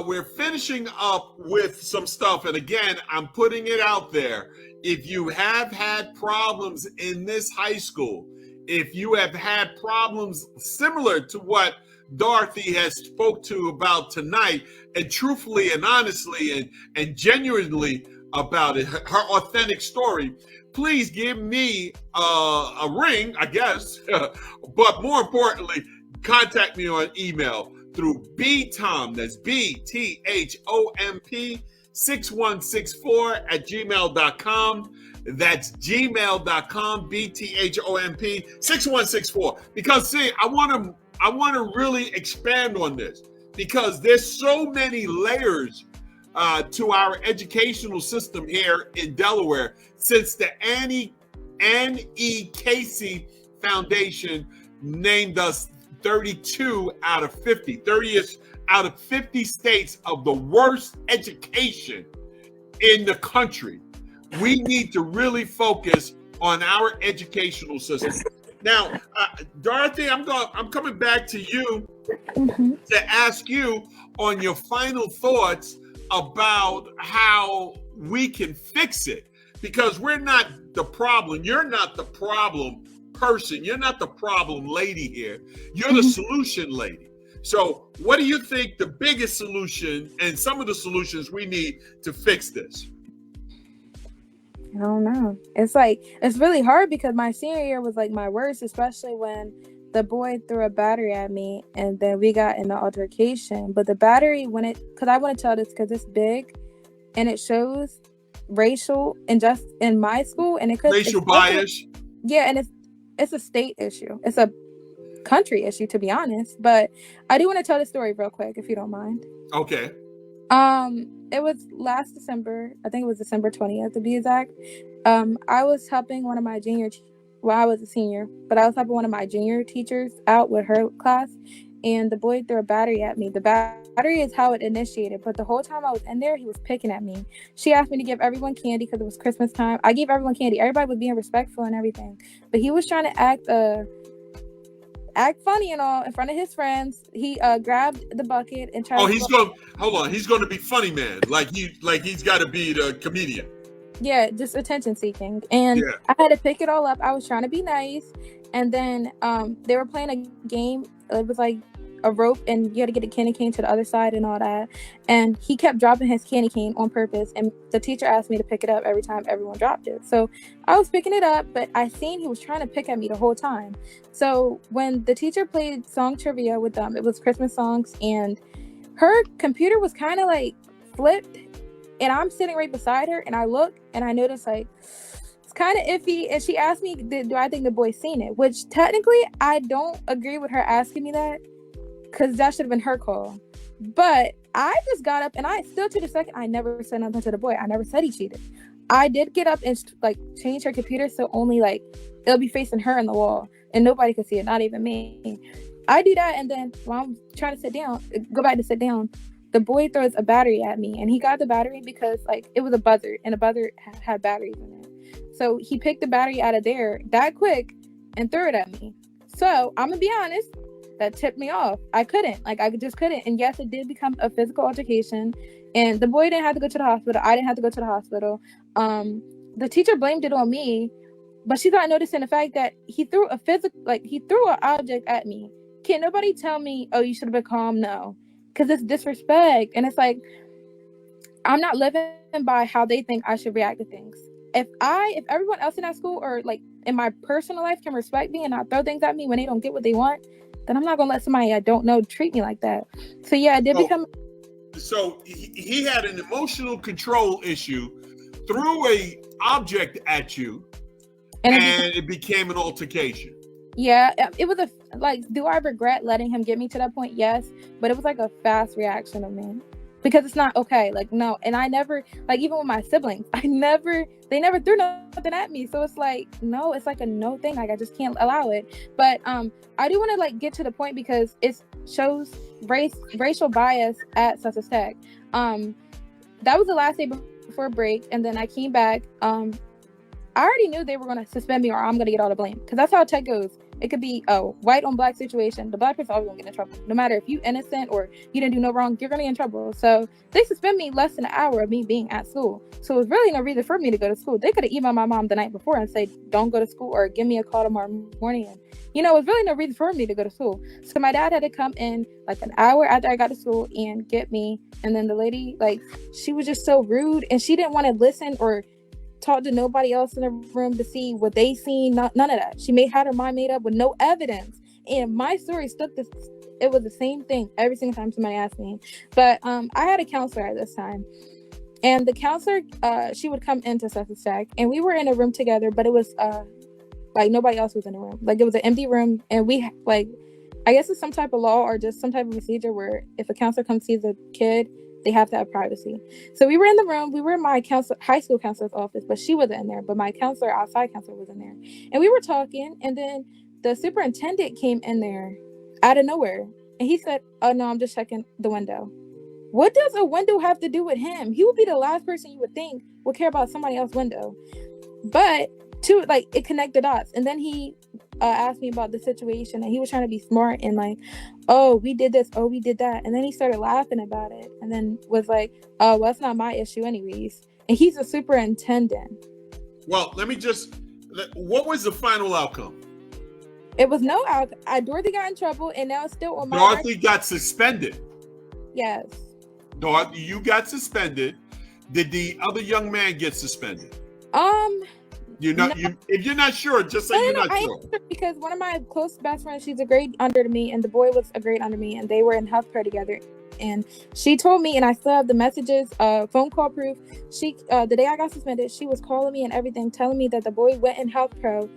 We're finishing up with some stuff. And again, I'm putting it out there. If you have had problems in this high school, if you have had problems similar to what Dorothy has spoke to about tonight, and truthfully and honestly and genuinely about it, her authentic story, please give me a ring, I guess. But more importantly, contact me on email through btomp, that's BTHOMP 6164@gmail.com. That's gmail.com, BTHOMP 6164. Because see, I want to really expand on this because there's so many layers to our educational system here in Delaware since the Annie Casey Foundation named us 32 out of 50, 30th out of 50 states of the worst education in the country. We need to really focus on our educational system. Now, Dorothy, I'm coming back to you to ask you on your final thoughts about how we can fix it, because we're not the problem. You're not the problem person. You're not the problem lady here. You're the solution lady. So what do you think the biggest solution and some of the solutions we need to fix this? I don't know. It's really hard because my senior year was like my worst, especially when the boy threw a battery at me and then we got in the altercation. But the battery, because I want to tell this because it's big and it shows racial injustice in my school, and it could racial bias. Yeah, and it's a state issue. It's a country issue, to be honest. But I do want to tell the story real quick, if you don't mind. Okay. It was last December. I think it was December 20th to be exact. I was helping one of my I was a senior, but I was helping one of my junior teachers out with her class, and the boy threw a battery at me. The battery is how it initiated, but the whole time I was in there, he was picking at me. She asked me to give everyone candy because it was Christmas time. I gave everyone candy. Everybody was being respectful and everything, but he was trying to act funny and all in front of his friends. He grabbed the bucket and tried. He's going to be funny man, like he's got to be the comedian. Yeah, just attention seeking. And yeah. I had to pick it all up. I was trying to be nice, and then they were playing a game. It was like a rope, and you had to get a candy cane to the other side and all that. And he kept dropping his candy cane on purpose, and the teacher asked me to pick it up every time everyone dropped it. So I was picking it up, but I seen he was trying to pick at me the whole time. So when the teacher played song trivia with them, it was Christmas songs, and her computer was kind of like flipped, and I'm sitting right beside her, and I look and I noticed like it's kind of iffy, and she asked me, do I think the boy seen it? Which technically I don't agree with her asking me that, because that should have been her call. But I just got up, and I still to the second, I never said nothing to the boy. I never said he cheated. I did get up and like change her computer so only like it'll be facing her in the wall and nobody could see it, not even me. I do that, and then while I'm trying to go back to sit down, the boy throws a battery at me, and he got the battery because like it was a buzzer, and a buzzer had batteries in it. So he picked the battery out of there that quick and threw it at me. So I'm gonna be honest, that tipped me off. I just couldn't. And yes, it did become a physical altercation, and the boy didn't have to go to the hospital. I didn't have to go to the hospital. The teacher blamed it on me, but she's not noticing the fact that he threw an object at me. Can't nobody tell me, oh, you should have been calm? No, because it's disrespect. And it's like, I'm not living by how they think I should react to things. If everyone else in that school or like in my personal life can respect me and not throw things at me when they don't get what they want, then I'm not gonna let somebody I don't know treat me like that. So yeah, it did become. So he had an emotional control issue, threw a object at you, and it became an altercation. Yeah, it was do I regret letting him get me to that point? Yes, but it was like a fast reaction of me. Because it's not okay, like no, and I never, like even with my siblings, they never threw nothing at me, so it's like no, it's like a no thing, like I just can't allow it. But I do want to like get to the point because it shows racial bias at Sussex Tech. That was the last day before break, and then I came back. I already knew they were going to suspend me or I'm going to get all the blame, because that's how tech goes. It could be a white on black situation. The black person always going to get in trouble. No matter if you innocent or you didn't do no wrong, you're going to get in trouble. So they suspend me less than an hour of me being at school. So it was really no reason for me to go to school. They could have emailed my mom the night before and say, don't go to school or give me a call tomorrow morning. And, it was really no reason for me to go to school. So my dad had to come in like an hour after I got to school and get me. And then the lady, she was just so rude, and she didn't want to listen or talk to nobody else in the room to see what they seen. None of that. She had her mind made up with no evidence, and my story stuck this. It was the same thing every single time somebody asked me. But I had a counselor at this time, and the counselor she would come into Sussex Tech, and we were in a room together, but it was nobody else was in the room. It was an empty room, and we I guess it's some type of law or just some type of procedure where if a counselor comes sees a kid, they have to have privacy. So we were in the room. We were in my high school counselor's office, but she wasn't in there. But my outside counselor was in there. And we were talking, and then the superintendent came in there out of nowhere. And he said, oh, no, I'm just checking the window. What does a window have to do with him? He would be the last person you would think would care about somebody else's window. But it connected dots. And then he asked me about the situation, and he was trying to be smart and oh, we did this, oh, we did that. And then he started laughing about it, and then was like, oh, well, that's not my issue anyways. And he's a superintendent. Well, what was the final outcome? It was no outcome. Dorothy got in trouble, and now it's still on my Dorothy got suspended. Yes. Dorothy, you got suspended. Did the other young man get suspended? If you're not sure, just say you're not sure. Because one of my close best friends, she's a grade under me, and the boy was a grade under me, and they were in health care together. And she told me, and I still have the messages, phone call proof. She, the day I got suspended, she was calling me and everything, telling me that the boy went in health pro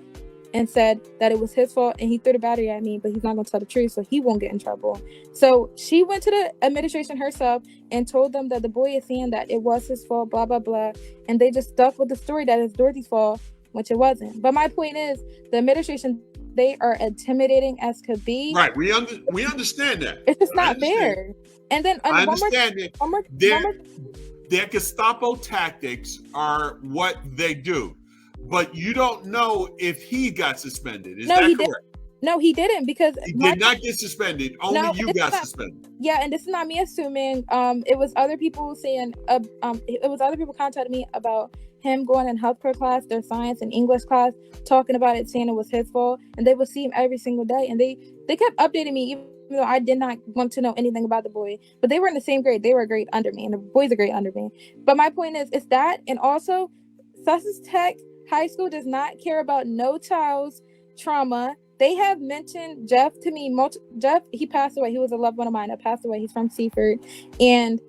and said that it was his fault, and he threw the battery at me, but he's not going to tell the truth, so he won't get in trouble. So she went to the administration herself and told them that the boy is saying that it was his fault, blah, blah, blah. And they just stuck with the story that it's Dorothy's fault, which it wasn't. But my point is, the administration, they are intimidating as could be. Right, we understand that. It's just not fair. And then I understand that their Gestapo tactics are what they do. But you don't know if he got suspended. Is that correct? No, he didn't, because he did not get suspended. Only you got suspended. Yeah, and this is not me assuming. It was other people saying. It was other people contacting me about him going in health care class, their science and English class, talking about it, saying it was his fault, and they would see him every single day, and they kept updating me though I did not want to know anything about the boy, but they were in the same grade. They were a grade under me, and the boy's a grade under me. But my point is that, and also, Sussex Tech High School does not care about no child's trauma. They have mentioned Jeff to me. Jeff, he passed away. He was a loved one of mine that passed away. He's from Seaford, and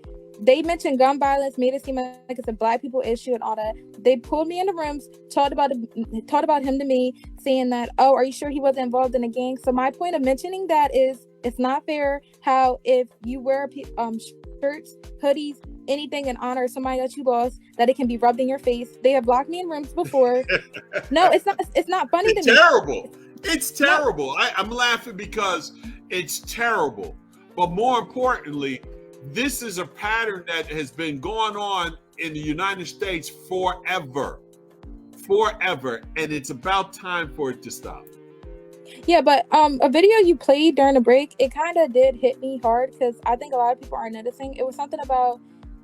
they mentioned gun violence, made it seem like it's a Black people issue and all that. They pulled me in the rooms, talked about him to me, saying that, oh, are you sure he wasn't involved in a gang? So my point of mentioning that is, it's not fair how if you wear shirts, hoodies, anything in honor of somebody that you lost, that it can be rubbed in your face. They have locked me in rooms before. No, it's not funny to me. Terrible. It's terrible. I'm laughing because it's terrible. But more importantly, this is a pattern that has been going on in the United States forever. And it's about time for it to stop. Yeah, but a video you played during the break, it kind of did hit me hard because I think a lot of people aren't noticing. It was something about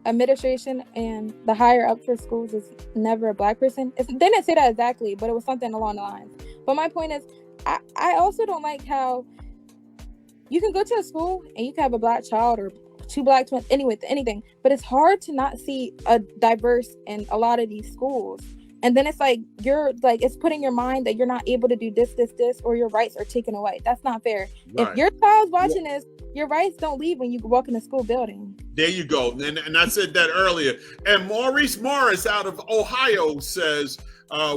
administration and the higher up for schools is never a Black person. They didn't say that exactly, but it was something along the lines. But my point is, I also don't like how you can go to a school and you can have a Black child or two Black twins, anyway, anything, but it's hard to not see a diverse in a lot of these schools. And then it's like, it's putting your mind that you're not able to do this, or your rights are taken away. That's not fair. Right. If your child's watching this, your rights don't leave when you walk in the school building. There you go. And I said that earlier. And Maurice Morris out of Ohio says,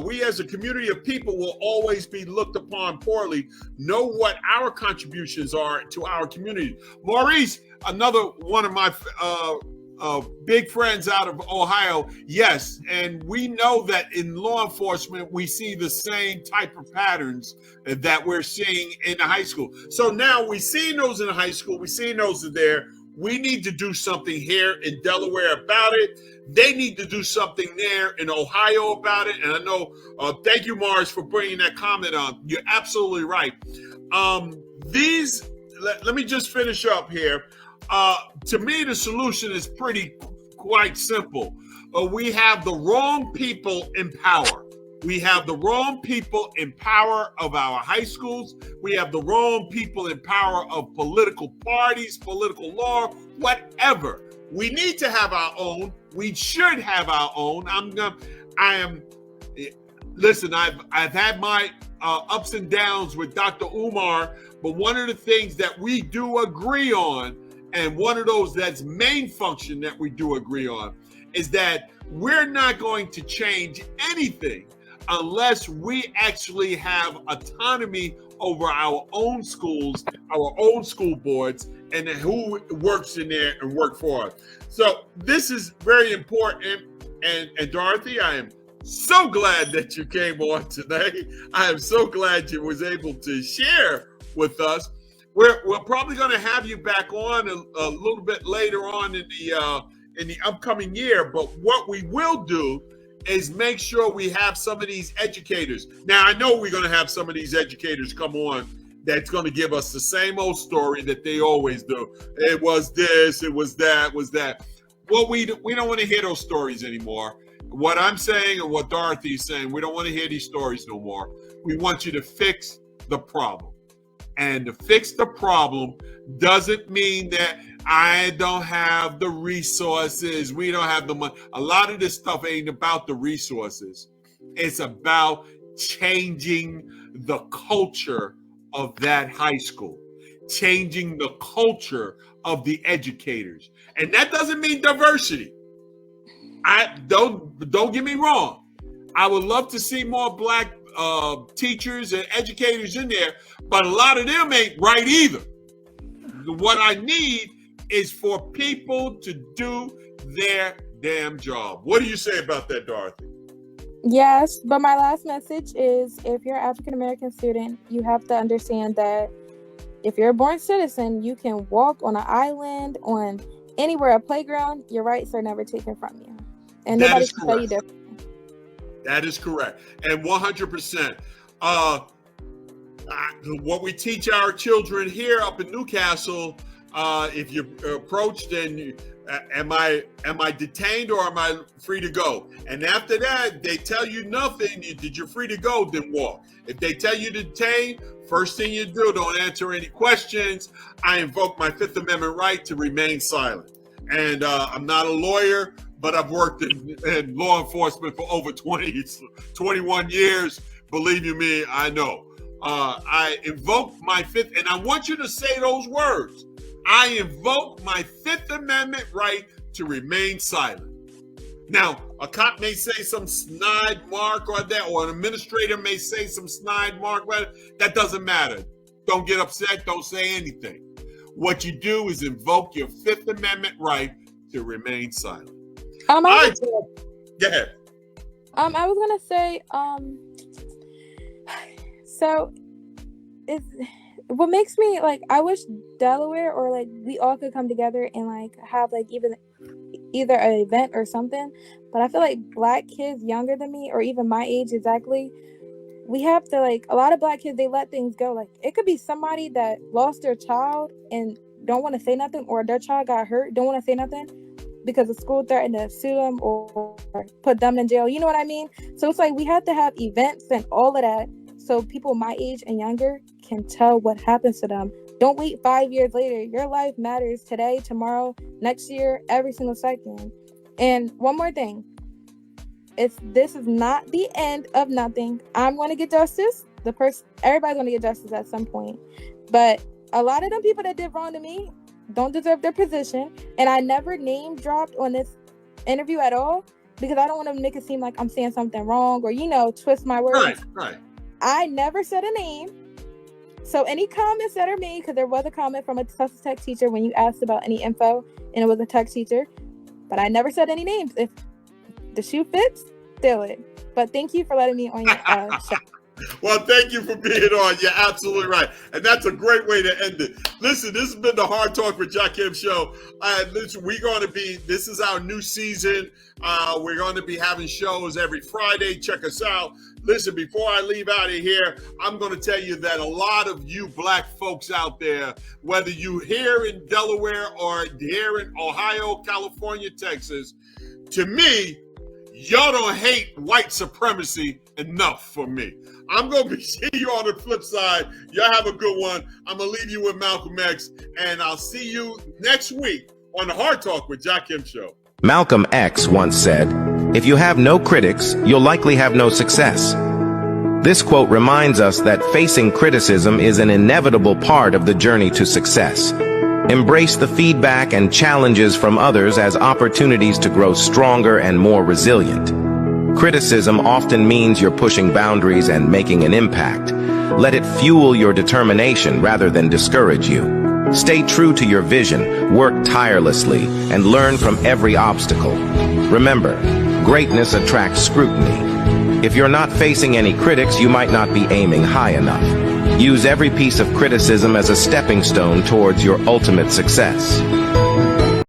we as a community of people will always be looked upon poorly. Know what our contributions are to our community. Maurice, another one of my big friends out of Ohio. Yes. And we know that in law enforcement, we see the same type of patterns that we're seeing in the high school. So now we're seeing those in the high school. We're seeing those there. We need to do something here in Delaware about it. They need to do something there in Ohio about it. And I know, thank you, Mars, for bringing that comment on. You're absolutely right. Let me just finish up here. To me, the solution is quite simple. We have the wrong people in power. We have the wrong people in power of our high schools. We have the wrong people in power of political parties, political law, whatever. We need to have our own. We should have our own. Listen, I've had my ups and downs with Dr. Umar, but one of the things that we do agree on, and one of those that's main function that we do agree on, is that we're not going to change anything unless we actually have autonomy over our own schools, our own school boards, and who works in there and work for us. So this is very important. And Dorothy, I am so glad that you came on today. I am so glad you was able to share with us. We're probably going to have you back on a little bit later on in the upcoming year. But what we will do is make sure we have some of these educators. Now, I know we're going to have some of these educators come on that's going to give us the same old story that they always do. It was this, it was that, was that. Well, we don't want to hear those stories anymore. What I'm saying and what Dorothy's saying, we don't want to hear these stories no more. We want you to fix the problem. And to fix the problem doesn't mean that I don't have the resources. We don't have the money. A lot of this stuff ain't about the resources. It's about changing the culture of that high school, changing the culture of the educators. And that doesn't mean diversity. Don't get me wrong. I would love to see more Black teachers and educators in there, but a lot of them ain't right either. What I need is for people to do their damn job. What do you say about that, Dorothy? Yes, but my last message is, if you're an African-American student, you have to understand that if you're a born citizen, you can walk on an island, on anywhere, a playground. Your rights are never taken from you. And nobody can tell you different. That is correct. And 100%. What we teach our children here up in Newcastle, if you're approached and Am I detained or am I free to go? And after that, they tell you nothing. You're free to go, then walk. If they tell you to detain, first thing you do, don't answer any questions. I invoke my Fifth Amendment right to remain silent. And I'm not a lawyer, but I've worked in law enforcement for over 21 years. Believe you me, I know. I invoke my Fifth, and I want you to say those words. I invoke my Fifth Amendment right to remain silent. Now, a cop may say some snide mark or that, or an administrator may say some snide mark. That doesn't matter. Don't get upset. Don't say anything. What you do is invoke your Fifth Amendment right to remain silent. Go ahead. I was gonna say, so what makes me like, I wish Delaware or like we all could come together and like have like either an event or something, but I feel like Black kids younger than me or even my age exactly, we have to like, a lot of Black kids, they let things go. Like it could be somebody that lost their child and don't want to say nothing, or their child got hurt, don't want to say nothing because the school threatened to sue them or put them in jail. You know what I mean? So it's like we have to have events and all of that so people my age and younger can tell what happens to them. Don't wait 5 years later. Your life matters today, tomorrow, next year, every single second. And one more thing. This is not the end of nothing. I'm going to get justice. Everybody's going to get justice at some point. But a lot of them people that did wrong to me don't deserve their position. And I never name dropped on this interview at all because I don't want to make it seem like I'm saying something wrong or, twist my words. Right. I never said a name. So any comments that are made, because there was a comment from a Texas Tech teacher when you asked about any info, and it was a tech teacher, but I never said any names. If the shoe fits, steal it. But thank you for letting me on your show. Well, thank you for being on. You're absolutely right. And that's a great way to end it. Listen, this has been the Hard Talk with Jakim show. This is our new season. We're going to be having shows every Friday. Check us out. Listen, before I leave out of here, I'm going to tell you that a lot of you Black folks out there, whether you here in Delaware or here in Ohio, California, Texas, to me, y'all don't hate white supremacy enough for me. I'm going to be seeing you on the flip side. Y'all have a good one. I'm going to leave you with Malcolm X, and I'll see you next week on the Hard Talk with Jakim show. Malcolm X once said, "If you have no critics, you'll likely have no success." This quote reminds us that facing criticism is an inevitable part of the journey to success. Embrace the feedback and challenges from others as opportunities to grow stronger and more resilient. Criticism often means you're pushing boundaries and making an impact. Let it fuel your determination rather than discourage you. Stay true to your vision, work tirelessly, and learn from every obstacle. Remember, greatness attracts scrutiny. If you're not facing any critics, you might not be aiming high enough. Use every piece of criticism as a stepping stone towards your ultimate success.